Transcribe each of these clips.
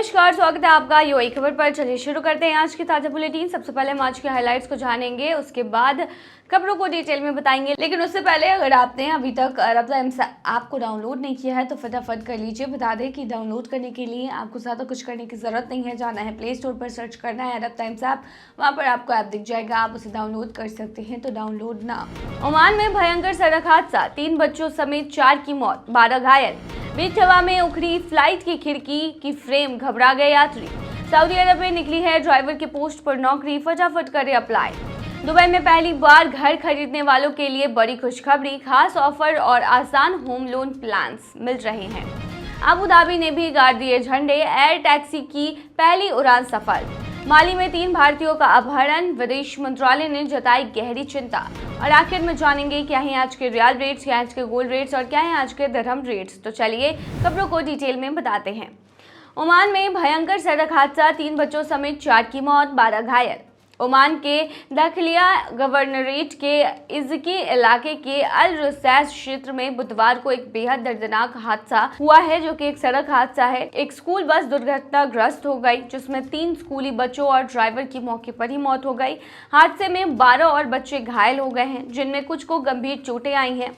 नमस्कार, स्वागत है आपका यूएई खबर पर। चलिए शुरू करते हैं आज की ताजा बुलेटिन। सबसे पहले हम आज के हाइलाइट्स को जानेंगे, उसके बाद खबरों को डिटेल में बताएंगे। लेकिन उससे पहले अगर आपने अभी तक रब्ता ऐप को डाउनलोड नहीं किया है तो फटाफट कर लीजिए। बता दें कि डाउनलोड करने के लिए आपको ज़्यादा कुछ करने की ज़रूरत नहीं है। जाना है प्ले स्टोर पर, सर्च करना है रब्ता ऐप, वहाँ पर आपको ऐप दिख जाएगा, आप उसे डाउनलोड कर सकते हैं। तो डाउनलोड ना। ओमान में भयंकर सड़क हादसा, 3 बच्चों समेत 4 की मौत, 12 घायल। बीच हवा में उखड़ी फ्लाइट की खिड़की की फ्रेम, घबरा गए यात्री। सऊदी अरब में निकली है ड्राइवर के पोस्ट पर नौकरी, फटाफट करे अप्लाई। दुबई में पहली बार घर खरीदने वालों के लिए बड़ी खुशखबरी, खास ऑफर और आसान होम लोन प्लान्स मिल रहे हैं। अबू धाबी ने भी गाड़ दिए झंडे, एयर टैक्सी की पहली उड़ान सफल। माली में 3 भारतीयों का अपहरण, विदेश मंत्रालय ने जताई गहरी चिंता। और आखिर में जानेंगे क्या है आज के रियल रेट्स, क्या आज के गोल्ड रेट्स और क्या है आज के दिरहम रेट्स। तो चलिए खबरों को डिटेल में बताते हैं। ओमान में भयंकर सड़क हादसा, 3 बच्चों समेत 4 की मौत, 12 घायल। ओमान के दाखिलिया गवर्नरेट के इज़्की इलाके के अल रुसैस क्षेत्र में बुधवार को एक बेहद दर्दनाक हादसा हुआ है, जो कि एक सड़क हादसा है। एक स्कूल बस दुर्घटनाग्रस्त हो गई, जिसमें 3 स्कूली बच्चों और ड्राइवर की मौके पर ही मौत हो गई। हादसे में 12 और बच्चे घायल हो गए हैं, जिनमें कुछ को गंभीर चोटें आई हैं।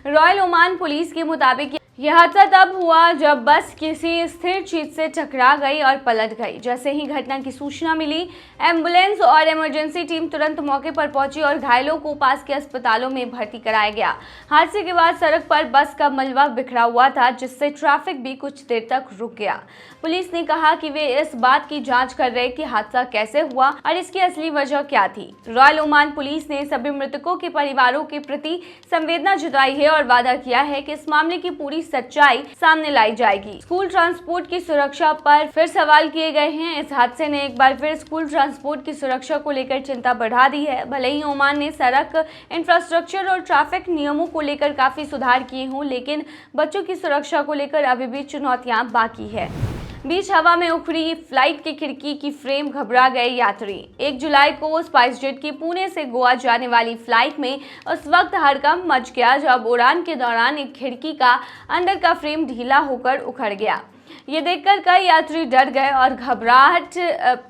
रॉयल ओमान पुलिस के मुताबिक यह हादसा तब हुआ जब बस किसी स्थिर चीज से टकरा गई और पलट गई। जैसे ही घटना की सूचना मिली, एम्बुलेंस और इमरजेंसी टीम तुरंत मौके पर पहुंची और घायलों को पास के अस्पतालों में भर्ती कराया गया। हादसे के बाद सड़क पर बस का मलबा बिखरा हुआ था, जिससे ट्रैफिक भी कुछ देर तक रुक गया। पुलिस ने कहा कि वे इस बात की जांच कर रहे कि हादसा कैसे हुआ और इसकी असली वजह क्या थी। रॉयल ओमान पुलिस ने सभी मृतकों के परिवारों के प्रति संवेदना जताई है और वादा किया है कि इस मामले की पूरी सच्चाई सामने लाई जाएगी। स्कूल ट्रांसपोर्ट की सुरक्षा पर फिर सवाल किए गए हैं। इस हादसे ने एक बार फिर स्कूल ट्रांसपोर्ट की सुरक्षा को लेकर चिंता बढ़ा दी है। भले ही ओमान ने सड़क इंफ्रास्ट्रक्चर और ट्रैफिक नियमों को लेकर काफी सुधार किए हों, लेकिन बच्चों की सुरक्षा को लेकर अभी भी चुनौतियां बाकी है। बीच हवा में उखड़ी फ्लाइट की खिड़की की फ्रेम, घबरा गए यात्री। 1 जुलाई को स्पाइसजेट की पुणे से गोवा जाने वाली फ्लाइट में उस वक्त हड़कंप मच गया जब उड़ान के दौरान एक खिड़की का अंदर का फ्रेम ढीला होकर उखड़ गया। ये देखकर कई यात्री डर गए और घबराहट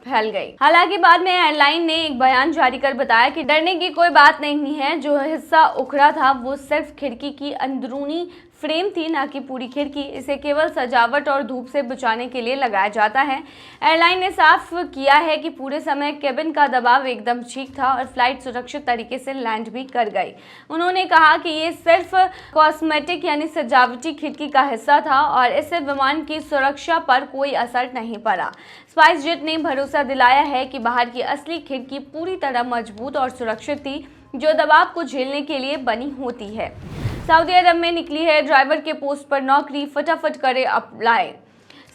फैल गई। हालांकि बाद में एयरलाइन ने एक बयान जारी कर बताया कि डरने की कोई बात नहीं है, जो हिस्सा उखड़ा था वो सिर्फ खिड़की की अंदरूनी फ्रेम थी, ना कि पूरी खिड़की। इसे केवल सजावट और धूप से बचाने के लिए लगाया जाता है। एयरलाइन ने साफ किया है कि पूरे समय केबिन का दबाव एकदम ठीक था और फ्लाइट सुरक्षित तरीके से लैंड भी कर गई। उन्होंने कहा कि ये सिर्फ कॉस्मेटिक यानी सजावटी खिड़की का हिस्सा था और इससे विमान की सुरक्षा पर कोई असर नहीं पड़ा। स्पाइसजेट ने भरोसा दिलाया है कि बाहर की असली खिड़की पूरी तरह मजबूत और सुरक्षित थी, जो दबाव को झेलने के लिए बनी होती है। सऊदी अरब में निकली है ड्राइवर के पोस्ट पर नौकरी, फटाफट करे अप्लाई।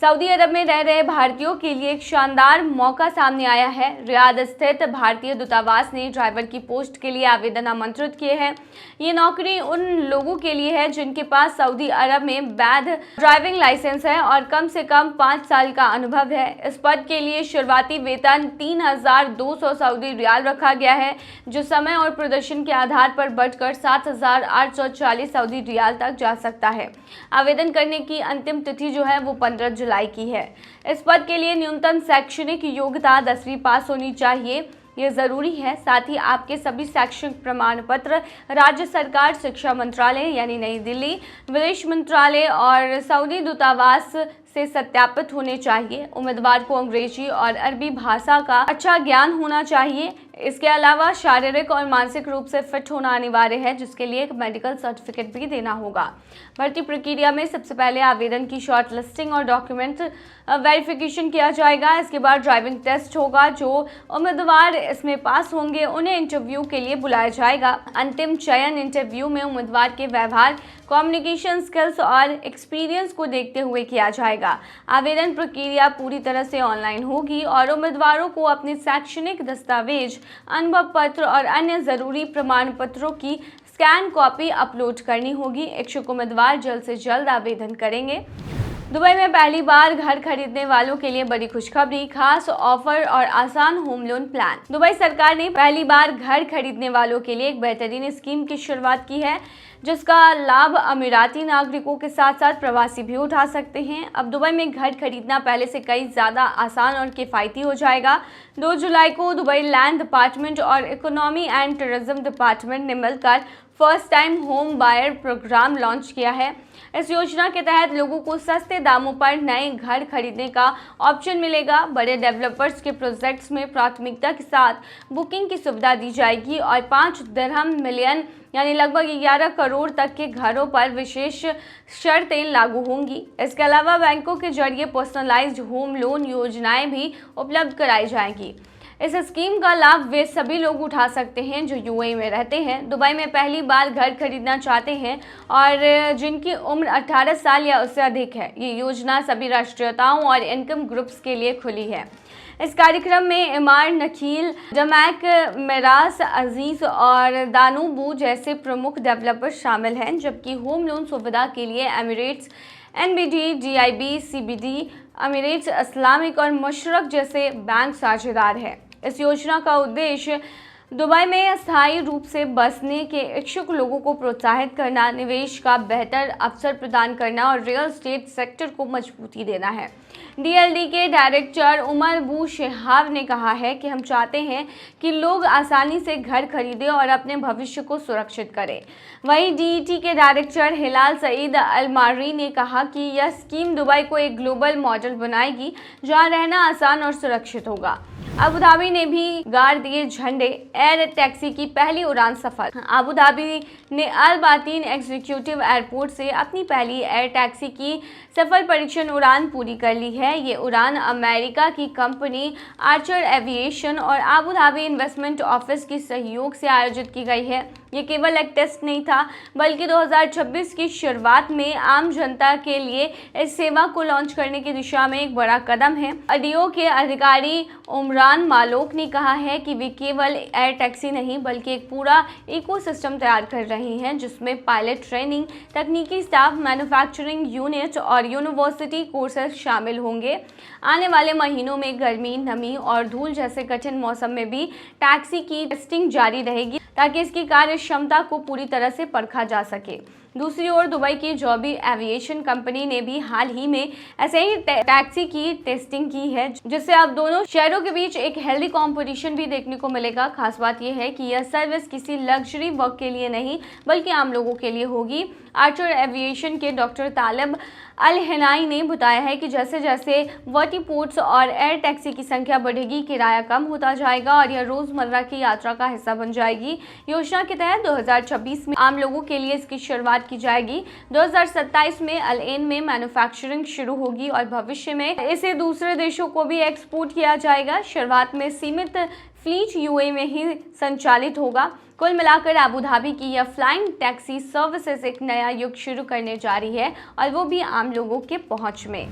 सऊदी अरब में रह रहे भारतीयों के लिए एक शानदार मौका सामने आया है। रियाद स्थित भारतीय दूतावास ने ड्राइवर की पोस्ट के लिए आवेदन आमंत्रित किए हैं। ये नौकरी उन लोगों के लिए है जिनके पास सऊदी अरब में वैध ड्राइविंग लाइसेंस है और कम से कम 5 साल का अनुभव है। इस पद के लिए शुरुआती वेतन 3,200 सऊदी रियाल रखा गया है, जो समय और प्रदर्शन के आधार पर बढ़कर 7,840 सऊदी रियाल तक जा सकता है। आवेदन करने की अंतिम तिथि जो है वो 15 जुलाई की है। इस पद के लिए न्यूनतम शैक्षणिक योग्यता 10वीं पास होनी चाहिए, ये जरूरी है। साथ ही आपके सभी शैक्षणिक प्रमाण पत्र राज्य सरकार, शिक्षा मंत्रालय यानी नई दिल्ली, विदेश मंत्रालय और सऊदी दूतावास से सत्यापित होने चाहिए। उम्मीदवार को अंग्रेजी और अरबी भाषा का अच्छा ज्ञान होना चाहिए। इसके अलावा शारीरिक और मानसिक रूप से फिट होना अनिवार्य है, जिसके लिए एक मेडिकल सर्टिफिकेट भी देना होगा। भर्ती प्रक्रिया में सबसे पहले आवेदन की शॉर्ट लिस्टिंग और डॉक्यूमेंट वेरिफिकेशन किया जाएगा। इसके बाद ड्राइविंग टेस्ट होगा। जो उम्मीदवार इसमें पास होंगे उन्हें इंटरव्यू के लिए बुलाया जाएगा। अंतिम चयन इंटरव्यू में उम्मीदवार के व्यवहार, कम्युनिकेशन स्किल्स और एक्सपीरियंस को देखते हुए किया जाएगा। आवेदन प्रक्रिया पूरी तरह से ऑनलाइन होगी और उम्मीदवारों को अपने शैक्षणिक दस्तावेज, अनुभव पत्र और अन्य जरूरी प्रमाण पत्रों की स्कैन कॉपी अपलोड करनी होगी। इच्छुक उम्मीदवार जल्द से जल्द आवेदन करेंगे। दुबई में पहली बार घर खरीदने वालों के लिए बड़ी खुशखबरी, खास ऑफर और आसान होम लोन प्लान। दुबई सरकार ने पहली बार घर खरीदने वालों के लिए एक बेहतरीन स्कीम की शुरुआत की है, जिसका लाभ अमीराती नागरिकों के साथ साथ प्रवासी भी उठा सकते हैं। अब दुबई में घर खरीदना पहले से कई ज़्यादा आसान और किफ़ायती हो जाएगा। 2 जुलाई को दुबई लैंड डिपार्टमेंट और इकोनॉमी एंड टूरिज्म डिपार्टमेंट ने मिलकर first time home buyer programme launch किया है। इस योजना के तहत लोगों को सस्ते दामों पर नए घर खरीदने का ऑप्शन मिलेगा। बड़े डेवलपर्स के प्रोजेक्ट्स में प्राथमिकता के साथ बुकिंग की सुविधा दी जाएगी और 5 दिरहम मिलियन यानी लगभग 11 करोड़ तक के घरों पर विशेष शर्तें लागू होंगी। इसके अलावा बैंकों के जरिए पर्सनलाइज्ड होम लोन योजनाएं भी उपलब्ध कराई जाएंगी। इस स्कीम का लाभ वे सभी लोग उठा सकते हैं जो यूएई में रहते हैं, दुबई में पहली बार घर खरीदना चाहते हैं और जिनकी उम्र 18 साल या उससे अधिक है। ये योजना सभी राष्ट्रीयताओं और इनकम ग्रुप्स के लिए खुली है। इस कार्यक्रम में इमार, नखील, जमैक, मेरास, अजीज और दानूबू जैसे प्रमुख डेवलपर शामिल हैं, जबकि होम लोन सुविधा के लिए Emirates, NBD, DIB, CBD, Emirates Islamic और मुशर्रफ जैसे बैंक साझेदार हैं। इस योजना का उद्देश्य दुबई में स्थायी रूप से बसने के इच्छुक लोगों को प्रोत्साहित करना, निवेश का बेहतर अवसर प्रदान करना और रियल एस्टेट सेक्टर को मजबूती देना है। डीएलडी के डायरेक्टर उमर बू शिहाब ने कहा है कि हम चाहते हैं कि लोग आसानी से घर खरीदें और अपने भविष्य को सुरक्षित करें। वहीं डीईटी के डायरेक्टर हिलाल सईद अलमारी ने कहा कि यह स्कीम दुबई को एक ग्लोबल मॉडल बनाएगी जहां रहना आसान और सुरक्षित होगा। अबू धाबी ने भी गाड़ दिए झंडे, एयर टैक्सी की पहली उड़ान सफल। अबू धाबी ने अल बातीन एग्जीक्यूटिव एयरपोर्ट से अपनी पहली एयर टैक्सी की सफल परीक्षण उड़ान पूरी कर ली है। ये उड़ान अमेरिका की कंपनी आर्चर एविएशन और अबू धाबी इन्वेस्टमेंट ऑफिस के सहयोग से आयोजित की गई है। ये केवल एक टेस्ट नहीं था, बल्कि 2026 की शुरुआत में आम जनता के लिए इस सेवा को लॉन्च करने की दिशा में एक बड़ा कदम है। अडियो के अधिकारी उमरान मालोक ने कहा है कि वे केवल एयर टैक्सी नहीं बल्कि एक पूरा इकोसिस्टम तैयार कर रहे हैं, जिसमें पायलट ट्रेनिंग, तकनीकी स्टाफ, मैन्युफैक्चरिंग यूनिट और यूनिवर्सिटी कोर्सेज शामिल होंगे। आने वाले महीनों में गर्मी, नमी और धूल जैसे कठिन मौसम में भी टैक्सी की टेस्टिंग जारी रहेगी ताकि इसकी कार्य क्षमता को पूरी तरह से परखा जा सके। दूसरी ओर दुबई की जॉबी एविएशन कंपनी ने भी हाल ही में ऐसे ही टैक्सी की टेस्टिंग की है, जिससे अब दोनों शहरों के बीच एक हेल्दी कंपटीशन भी देखने को मिलेगा। खास बात यह है कि यह सर्विस किसी लग्जरी वर्क के लिए नहीं बल्कि आम लोगों के लिए होगी। आर्चर एविएशन के डॉक्टर तालिब अल हिनाई ने बताया है कि जैसे जैसे वर्टिपोर्ट्स और एयर टैक्सी की संख्या बढ़ेगी, किराया कम होता जाएगा और यह रोजमर्रा की यात्रा का हिस्सा बन जाएगी। योजना के तहत 2026 में आम लोगों के लिए इसकी शुरुआत की जाएगी। 2027 में अल एन में मैन्युफैक्चरिंग शुरू होगी और भविष्य में इसे दूसरे देशों को भी एक्सपोर्ट किया जाएगा। शुरुआत में सीमित फ्लीट यूएई में ही संचालित होगा। कुल मिलाकर अबू धाबी की यह फ्लाइंग टैक्सी सर्विसेज एक नया युग शुरू करने जा रही है और वो भी आम लोगों के पहुंच में।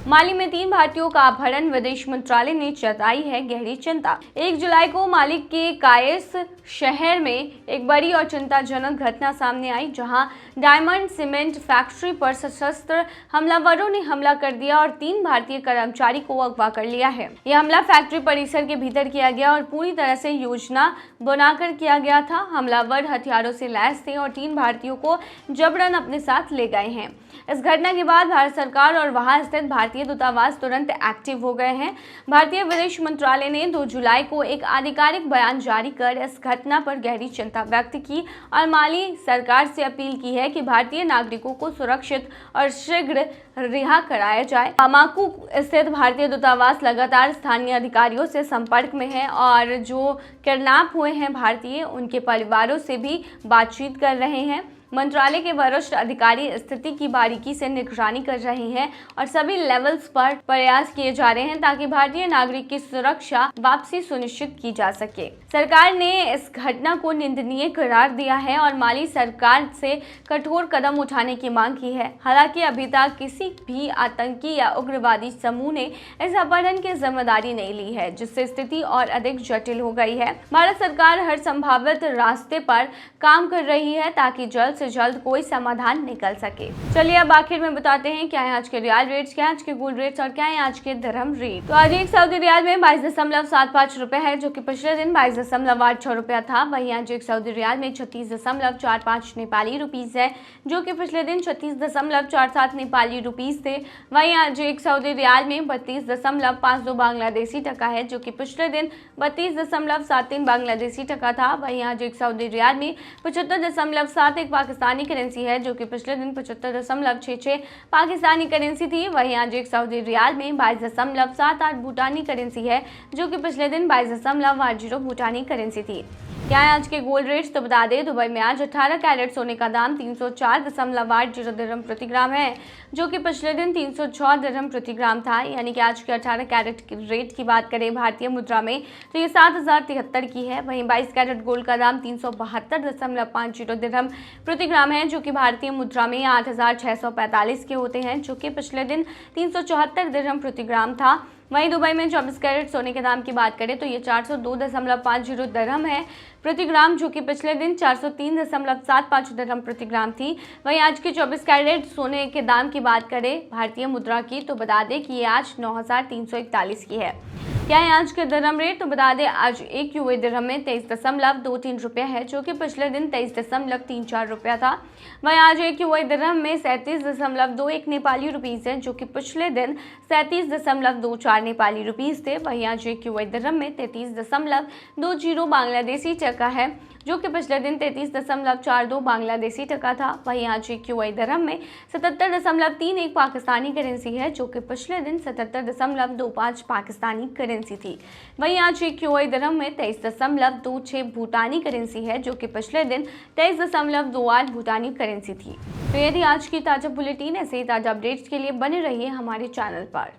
माली में 3 भारतीयों का अपहरण, विदेश मंत्रालय ने जताई है गहरी चिंता। 1 जुलाई को माली के कायस शहर में एक बड़ी और चिंताजनक घटना सामने आई, जहां डायमंड सीमेंट फैक्ट्री पर सशस्त्र हमलावरों ने हमला कर दिया और 3 भारतीय कर्मचारी को अगवा कर लिया है। यह हमला फैक्ट्री परिसर के भीतर किया गया और पूरी तरह से योजना बनाकर किया गया था। हमलावर हथियारों से लैस थे और 3 भारतीयों को जबरन अपने साथ ले गए हैं। इस घटना के बाद भारत सरकार और वहां स्थित भारतीय दूतावास तुरंत एक्टिव हो गए हैं। भारतीय विदेश मंत्रालय ने 2 जुलाई को एक आधिकारिक बयान जारी कर इस घटना पर गहरी चिंता व्यक्त की और माली सरकार से अपील की है कि भारतीय नागरिकों को सुरक्षित और शीघ्र रिहा कराया जाए। बामाकू स्थित भारतीय दूतावास लगातार स्थानीय अधिकारियों से संपर्क में है और जो किडनैप हुए हैं भारतीय, उनके परिवारों से भी बातचीत कर रहे हैं। मंत्रालय के वरिष्ठ अधिकारी स्थिति की बारीकी से निगरानी कर रहे हैं और सभी लेवल्स पर प्रयास किए जा रहे हैं ताकि भारतीय नागरिक की सुरक्षा वापसी सुनिश्चित की जा सके। सरकार ने इस घटना को निंदनीय करार दिया है और माली सरकार से कठोर कदम उठाने की मांग की है। हालांकि अभी तक किसी भी आतंकी या उग्रवादी समूह ने इस अपहरण की जिम्मेदारी नहीं ली है, जिससे स्थिति और अधिक जटिल हो गई है। भारत सरकार हर संभावित रास्ते पर काम कर रही है ताकि जल्द से से जल्द कोई समाधान निकल सके। चलिए अब आखिर में बताते हैं क्या है आज के रियाल रेट्स, क्या है आज के गोल्ड रेट्स और क्या है आज के दिरहम रेट। तो आज एक सऊदी रियाल में 22.75 रुपए है, जो कि पिछले दिन 22.86 रुपया था। वहीं आज एक सऊदी रियाल में 36.45 नेपाली रुपीज है, जो कि पिछले दिन 36.47 नेपाली रुपीज थे। वहीं आज एक सऊदी रियाल में 32.52 बांग्लादेशी टका है, जो कि पिछले दिन 32.73 बांग्लादेशी टका था। वहीं आज एक सऊदी रियाल में 75.71 पाकिस्तानी करेंसी है, जो कि पिछले दिन 75.66 पाकिस्तानी करेंसी थी। वहीं आज एक सऊदी रियाल में 22.78 भूटानी करेंसी है, जो कि पिछले दिन 22.80 भूटानी करेंसी थी। क्या है आज के गोल्ड रेट्स, तो बता दें दुबई में आज 18 कैरेट सोने का दाम 304.80 दिरहम प्रति ग्राम है, जो कि पिछले दिन 306 दिरहम प्रति ग्राम था। यानी कि आज के 18 कैरेट की रेट की बात करें भारतीय मुद्रा में तो ये 7073 की है। वहीं 22 कैरेट गोल्ड का दाम 372.50 दिरहम प्रति ग्राम है, जो कि भारतीय मुद्रा में 8645 के होते हैं, जो कि पिछले दिन 374 दिरहम प्रति ग्राम था। वहीं दुबई में 24 कैरेट सोने के दाम की बात करें तो ये 402.50 दिरहम है प्रति ग्राम, जो कि पिछले दिन 403.75 दिरहम प्रति ग्राम थी। वहीं आज के 24 कैरेट सोने के दाम की बात करें भारतीय मुद्रा की तो बता दें कि ये आज 9341 की है। क्या है आज के दिरहम रेट, तो बता दें आज एक यूए दिरहम में 23.23 रुपया है, जो कि पिछले दिन 23.34 रुपया था। वहीं आज एक यूए दिरहम में 37.21 नेपाली रुपीस है, जो कि पिछले दिन 37.24 नेपाली रुपीस थे। वहीं आज एक यूए दिरहम में 33.20 बांग्लादेशी टका है, जो कि पिछले दिन 33.42 बांग्लादेशी टका था। वहीं आज एक यूए दिरहम में 77.31 पाकिस्तानी करेंसी है, जो कि पिछले दिन 77.25 पाकिस्तानी करेंसी थी। वहीं आज एक यूए दिरहम में 23.26 भूटानी करेंसी है, जो कि पिछले दिन 23.28 भूटानी करेंसी थी। तो यदि आज की ताज़ा बुलेटिन ऐसे ही ताज़ा अपडेट्स के लिए बने रहिए हमारे चैनल पर।